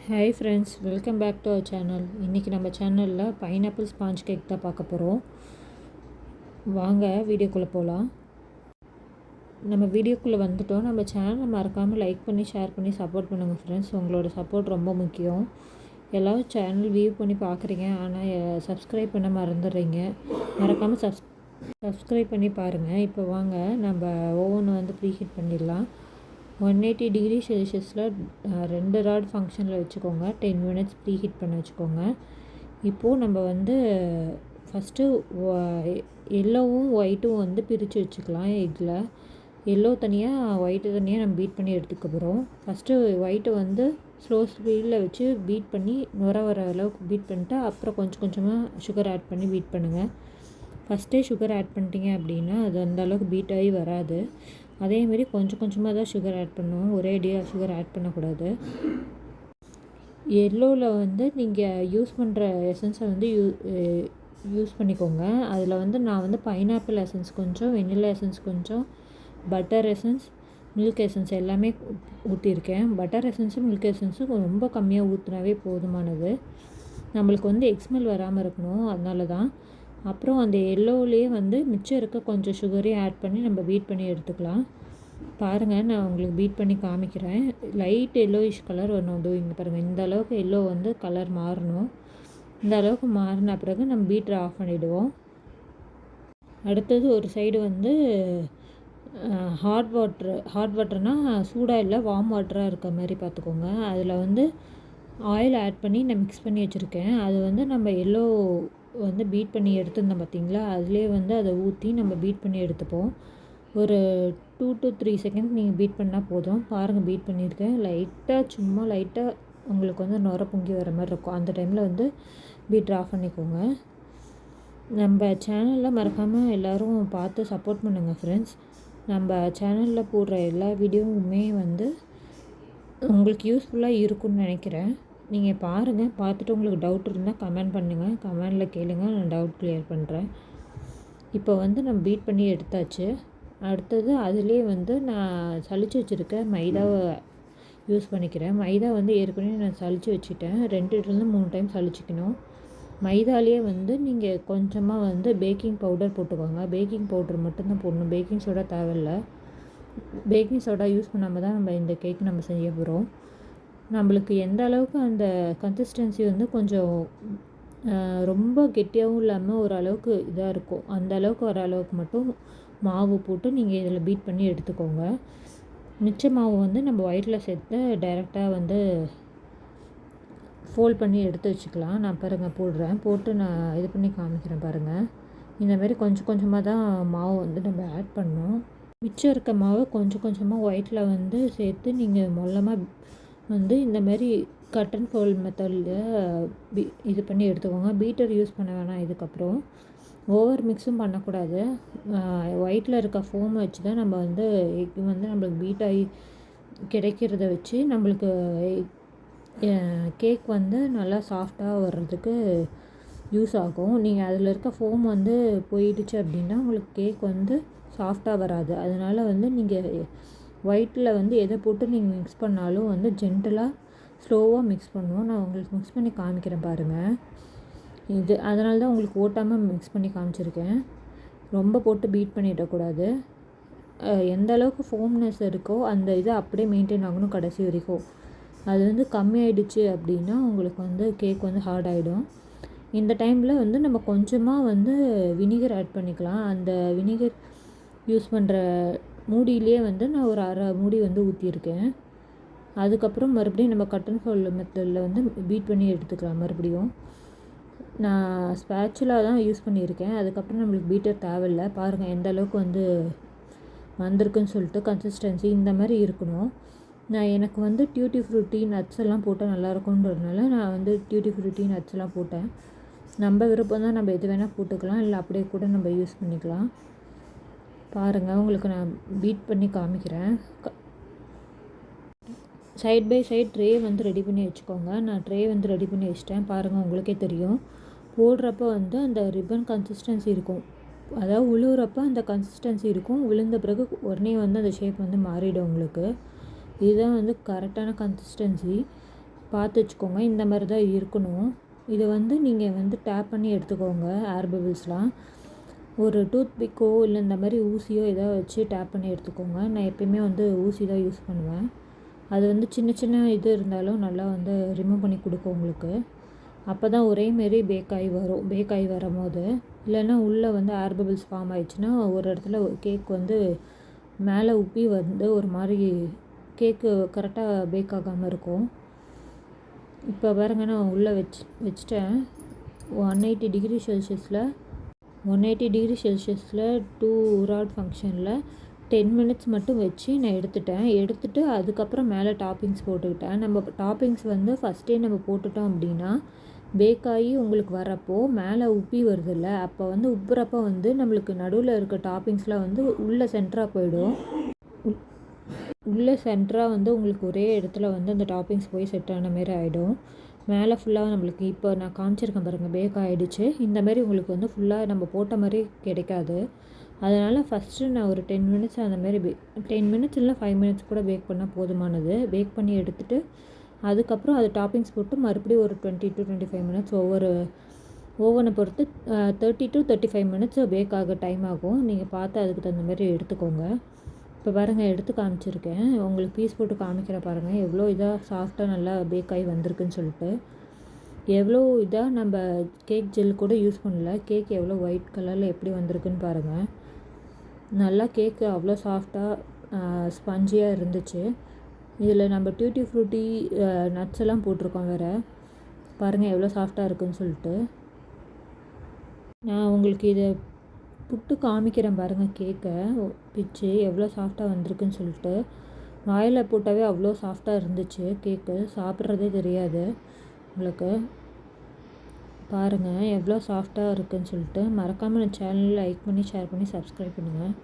Hi friends, welcome back to our channel. இன்றைக்கி நம்ம சேனலில் பைனாப்பிள் ஸ்பாஞ்ச் கேக் தான் பார்க்க போகிறோம். வாங்க வீடியோக்குள்ளே போகலாம். நம்ம வீடியோக்குள்ளே வந்துட்டோம். நம்ம சேனலை மறக்காமல் லைக் பண்ணி ஷேர் பண்ணி சப்போர்ட் பண்ணுங்கள் ஃப்ரெண்ட்ஸ். உங்களோட சப்போர்ட் ரொம்ப முக்கியம். எல்லோரும் சேனல் வியூ பண்ணி பார்க்குறீங்க, ஆனால் சப்ஸ்கிரைப் பண்ண மறந்துடுறீங்க. மறக்காமல் சப்ஸ்கிரைப் பண்ணி பாருங்கள். இப்போ வாங்க நம்ம ஓவனை வந்து ப்ரீஹீட் பண்ணிடலாம். 180 டிகிரி செல்சியஸில் 2 ராட் ஃபங்க்ஷனில் வச்சுக்கோங்க. 10 மினிட்ஸ் ப்ரீஹீட் பண்ண வச்சுக்கோங்க. இப்போது நம்ம வந்து ஃபஸ்ட்டு எல்லோவும் ஒயிட்டும் வந்து பிரித்து வச்சுக்கலாம். எக்கில் எல்லோ தனியாக ஒயிட்டு தனியாக நம்ம பீட் பண்ணி எடுத்துக்க போகிறோம். ஃபஸ்ட்டு ஒயிட்டை வந்து ஸ்லோ ஸ்பீடில் வச்சு பீட் பண்ணி நுர வர அளவுக்கு பீட் பண்ணிட்டு அப்புறம் கொஞ்சம் கொஞ்சமாக சுகர் ஆட் பண்ணி பீட் பண்ணுங்கள். ஃபஸ்ட்டே சுகர் ஆட் பண்ணிட்டீங்க அப்படின்னா அது அந்தளவுக்கு பீட் ஆகி வராது. அதேமாரி கொஞ்சம் கொஞ்சமாக தான் சுகர் ஆட் பண்ணுவோம், ஒரேடியாக சுகர் ஆட் பண்ணக்கூடாது. எல்லோவில் வந்து நீங்கள் யூஸ் பண்ணுற எசன்ஸை வந்து யூஸ் பண்ணிக்கோங்க. அதில் வந்து நான் வந்து பைனாப்பிள் எசன்ஸ் கொஞ்சம், வெண்ணிலா எசன்ஸ் கொஞ்சம், பட்டர் எசன்ஸ், மில்க் எசன்ஸ் எல்லாமே ஊற்றிருக்கேன். பட்டர் எசன்ஸும் மில்க் எசன்ஸும் ரொம்ப கம்மியாக ஊற்றினாவே போதுமானது. நம்மளுக்கு வந்து எக்ஸ்மெல் வராமல் இருக்கணும், அதனால தான். அப்புறம் அந்த எல்லோவிலேயே வந்து மிச்சம் இருக்க கொஞ்சம் சுகரையும் ஆட் பண்ணி நம்ம பீட் பண்ணி எடுத்துக்கலாம். பாருங்கள், நான் உங்களுக்கு பீட் பண்ணி காமிக்கிறேன். லைட் எல்லோயிஷ் கலர் வரணும். இங்கே பாருங்கள், இந்த அளவுக்கு எல்லோ வந்து கலர் மாறணும். இந்த அளவுக்கு மாறின பிறகு நம்ம பீட்டரை ஆஃப் பண்ணிவிடுவோம். அடுத்தது ஒரு சைடு வந்து ஹாட் வாட்டர்னால் சூடாக இல்லை, வார்ம் வாட்டராக இருக்க மாதிரி பார்த்துக்கோங்க. அதில் வந்து ஆயில் ஆட் பண்ணி நான் மிக்ஸ் பண்ணி வச்சுருக்கேன். அது வந்து நம்ம எல்லோ வந்து பீட் பண்ணி எடுத்துருந்தோம் பார்த்திங்களா, அதிலே வந்து அதை ஊற்றி நம்ம பீட் பண்ணி எடுத்துப்போம். ஒரு 2 to 3 செகண்ட் நீங்கள் பீட் பண்ணால் போதும். பாருங்கள், பீட் பண்ணியிருக்கேன். சும்மா லைட்டாக உங்களுக்கு வந்து நுர பொங்கி வர மாதிரி இருக்கும். அந்த டைமில் வந்து பீட்டர் ஆஃப் பண்ணிக்கோங்க. நம்ம சேனலில் மறக்காமல் எல்லோரும் பார்த்து சப்போர்ட் பண்ணுங்கள் ஃப்ரெண்ட்ஸ். நம்ம சேனலில் போடுற எல்லா வீடியோவுமே வந்து உங்களுக்கு யூஸ்ஃபுல்லாக இருக்கும்னு நினைக்கிறேன். நீங்கள் பாருங்கள், பார்த்துட்டு உங்களுக்கு டவுட் இருந்தால் கமெண்ட் பண்ணுங்கள். கமெண்டில் கேளுங்கள், நான் டவுட் கிளியர் பண்ணுறேன். இப்போ வந்து நம்ம பீட் பண்ணி எடுத்தாச்சு. அடுத்தது அதிலே வந்து நான் சலிச்சு வச்சுருக்க மைதாவை யூஸ் பண்ணிக்கிறேன். மைதா வந்து ஏற்கனவே நான் சலிச்சு வச்சுட்டேன். 2-3 டைம் சலிச்சிக்கணும். மைதாலேயே வந்து நீங்கள் கொஞ்சமாக வந்து பேக்கிங் பவுடர் போட்டுக்கோங்க. பேக்கிங் பவுடர் மட்டும்தான் போடணும், பேக்கிங் சோடா தேவையில்லை. பேக்கிங் சோடா யூஸ் பண்ணாமல் தான் நம்ம இந்த கேக் நம்ம செய்ய போகிறோம். நம்மளுக்கு எந்த அளவுக்கு அந்த கன்சிஸ்டன்சி வந்து கொஞ்சம் ரொம்ப கெட்டியாகவும் இல்லாமல் ஓரளவுக்கு இதாக இருக்கும், அந்த அளவுக்கு வர அளவுக்கு மட்டும் மாவு போட்டு நீங்கள் இதில் பீட் பண்ணி எடுத்துக்கோங்க. மிச்ச மாவு வந்து நம்ம ஒயிட்டில் சேர்த்து டைரெக்டாக வந்து ஃபோல்ட் பண்ணி எடுத்து வச்சுக்கலாம். நான் பாருங்கள் போடுறேன், போட்டு நான் இது பண்ணி காமிக்கிறேன் பாருங்கள். இந்தமாரி கொஞ்சம் கொஞ்சமாக தான் மாவு வந்து நம்ம ஆட் பண்ணோம். மிச்சம் இருக்க மாவு கொஞ்சம் கொஞ்சமாக ஒயிட்டில் வந்து சேர்த்து நீங்கள் மொல்லமாக வந்து இந்தமாரி கட் அண்ட் ஃபோல்ட் மெத்தடில் இது பண்ணி எடுத்துக்கோங்க. பீட்டர் யூஸ் பண்ண வேணாம். இதுக்கப்புறம் ஓவர் மிக்ஸும் பண்ணக்கூடாது. ஒயிட்டில் இருக்க ஃபோமை வச்சு தான் நம்ம வந்து எக் வந்து நம்மளுக்கு பீட் ஆகி கிடைக்கிறத வச்சு நம்மளுக்கு கேக் வந்து நல்லா சாஃப்டாக வர்றதுக்கு யூஸ் ஆகும். நீங்கள் அதில் இருக்க ஃபோம் வந்து போயிடுச்சு அப்படின்னா உங்களுக்கு கேக் வந்து சாஃப்டாக வராது. அதனால் வந்து நீங்கள் ஒயிட்டில் வந்து எதை போட்டு நீங்கள் மிக்ஸ் பண்ணாலும் வந்து ஜென்டலாக ஸ்லோவாக மிக்ஸ் பண்ணுவோம். நான் உங்களுக்கு மிக்ஸ் பண்ணி காமிக்கிறேன் பாருங்கள். அதனால தான் உங்களுக்கு ஓட்டாமல் மிக்ஸ் பண்ணி காமிச்சிருக்கேன். ரொம்ப போட்டு பீட் பண்ணிடக்கூடாது. எந்த அளவுக்கு ஃபோம்னஸ் இருக்கோ அந்த இது அப்படியே மெயின்டைன் ஆகணும் கடைசி வரைக்கும். அது வந்து கம்மியாயிடுச்சு அப்படின்னா உங்களுக்கு வந்து கேக் வந்து ஹார்ட் ஆகிடும். இந்த டைமில் வந்து நம்ம கொஞ்சமாக வந்து வினிகர் ஆட் பண்ணிக்கலாம். அந்த வினிகர் யூஸ் பண்ணுற மூடியிலே வந்து நான் ஒரு அரை மூடி வந்து ஊற்றியிருக்கேன். அதுக்கப்புறம் மறுபடியும் நம்ம கட் அண்ட் ஃபோல்ட் மெத்தடில் வந்து பீட் பண்ணி எடுத்துக்கலாம். மறுபடியும் நான் ஸ்பேச்சுலா தான் யூஸ் பண்ணியிருக்கேன். அதுக்கப்புறம் நம்மளுக்கு பீட்டர் தேவையில்லை. பாருங்கள் எந்த அளவுக்கு வந்து வந்திருக்குன்னு சொல்லிட்டு. கன்சிஸ்டன்சி இந்த மாதிரி இருக்கணும். எனக்கு வந்து டியூட்டி ஃப்ரூட்டி நட்ஸ் எல்லாம் போட்டால் நல்லாயிருக்குன்றதுனால நான் வந்து டியூட்டி ஃப்ரூட்டி நட்ஸ் எல்லாம் போட்டேன். நம்ம விருப்பம் தான், நம்ம எது வேணால் போட்டுக்கலாம், இல்லை அப்படியே கூட நம்ம யூஸ் பண்ணிக்கலாம். பாருங்கள், உங்களுக்கு நான் பீட் பண்ணி காமிக்கிறேன். சைட் பை சைட் ட்ரே வந்து ரெடி பண்ணி வச்சுக்கோங்க. நான் ட்ரே வந்து ரெடி பண்ணி வச்சிட்டேன். பாருங்கள், உங்களுக்கே தெரியும். போடுறப்ப வந்து அந்த ரிப்பன் கன்சிஸ்டன்சி இருக்கும், அதாவது உழுவுறப்ப அந்த கன்சிஸ்டன்சி இருக்கும். விழுந்த பிறகு உடனே வந்து அந்த ஷேப் வந்து மாறிடும் உங்களுக்கு. இதுதான் வந்து கரெக்டான கன்சிஸ்டன்சி. பார்த்து வச்சுக்கோங்க. இந்த மாதிரி தான் இருக்கணும். இதை வந்து நீங்கள் வந்து டேப் பண்ணி எடுத்துக்கோங்க. ஏர் பபிள்ஸ்லாம் ஒரு டூத் பிக்கோ இல்லை இந்த மாதிரி ஊசியோ ஏதோ வச்சு டேப் பண்ணி எடுத்துக்கோங்க. நான் எப்பயுமே வந்து ஊசி தான் யூஸ் பண்ணுவேன். அது வந்து சின்ன சின்ன இது இருந்தாலும் நல்லா வந்து ரிமூவ் பண்ணி கொடுக்கும் உங்களுக்கு. அப்போ தான் ஒரே மாரி பேக் ஆகி வரும்போது, இல்லைன்னா உள்ளே வந்து ஏர் பபிள்ஸ் ஃபார்ம் ஆயிடுச்சுன்னா ஒரு இடத்துல கேக் வந்து மேலே உப்பி வந்து ஒரு மாதிரி கேக்கு கரெக்டாக பேக் ஆகாமல் இருக்கும். இப்போ பாருங்க, நான் உள்ளே வச்சிட்டேன். 180 டிகிரி செல்சியஸில் 2 ராட் ஃபங்க்ஷனில் 10 மினிட்ஸ் மட்டும் வச்சு நான் எடுத்துட்டு அதுக்கப்புறம் மேலே டாப்பிங்ஸ் போட்டுக்கிட்டேன். நம்ம டாப்பிங்ஸ் வந்து ஃபஸ்ட்டே நம்ம போட்டுட்டோம் அப்படின்னா பேக் ஆகி உங்களுக்கு வரப்போ மேலே உப்பி வருதில்ல, அப்போ வந்து உப்புறப்போ வந்து நம்மளுக்கு நடுவில் இருக்க டாப்பிங்ஸ்லாம் வந்து உள்ளே சென்டராக போயிடும். உள்ளே சென்டராக வந்து உங்களுக்கு ஒரே இடத்துல வந்து அந்த டாப்பிங்ஸ் போய் செட் ஆன மாரி ஆகிடும். மேலே ஃபுல்லாக நம்மளுக்கு இப்போ நான் காமிச்சிருக்கேன் பாருங்கள், பேக் ஆகிடுச்சு. இந்தமாரி உங்களுக்கு வந்து ஃபுல்லாக நம்ம போட்ட மாதிரி கிடைக்காது. அதனால் ஃபஸ்ட்டு நான் ஒரு 10 மினிட்ஸ் அந்தமாரி 10 மினிட்ஸ் இல்லை 5 மினிட்ஸ் கூட பேக் பண்ணால் போதுமானது. பேக் பண்ணி எடுத்துகிட்டு அதுக்கப்புறம் அது டாப்பிங்ஸ் போட்டு மறுபடியும் ஒரு 20 to 25 மினிட்ஸ் ஒவ்வொரு ஓவனை பொறுத்து 30 to 35 மினிட்ஸ் பேக் ஆக டைம் ஆகும். நீங்கள் பார்த்து அதுக்கு தகுந்த மாதிரி எடுத்துக்கோங்க. இப்போ பாருங்கள், எடுத்து காமிச்சிருக்கேன். உங்களுக்கு பீஸ் போட்டு காமிக்கிற பாருங்கள் எவ்வளோ இதாக சாஃப்டாக நல்லா பேக் ஆகி வந்திருக்குன்னு சொல்லிட்டு. எவ்வளோ இதாக நம்ம கேக் ஜெல் கூட யூஸ் பண்ணல. கேக் எவ்வளோ ஒயிட் கலரில் எப்படி வந்திருக்குன்னு பாருங்கள். நல்லா கேக்கு அவ்வளோ சாஃப்டாக ஸ்பஞ்சியாக இருந்துச்சு. இதில் நம்ம டியூட்டி ஃப்ரூட்டி நட்ஸ் எல்லாம் போட்டிருக்கோம் வேறு. பாருங்கள் எவ்வளோ சாஃப்டாக இருக்குன்னு சொல்லிட்டு. நான் உங்களுக்கு இதை புட்டு காமிக்கிறேன் பாருங்கள். கேக்கை பிச்சு எவ்வளோ சாஃப்டாக வந்திருக்குன்னு சொல்லிட்டு. வாயில் போட்டாவே அவ்வளோ சாஃப்டாக இருந்துச்சு கேக்கு. சாப்பிட்றதே தெரியாது உங்களுக்கு. பாருங்கள் எவ்வளோ சாஃப்டாக இருக்குதுன்னு சொல்லிட்டு. மறக்காமல் சேனலில் லைக் பண்ணி ஷேர் பண்ணி சப்ஸ்கிரைப் பண்ணுங்கள்.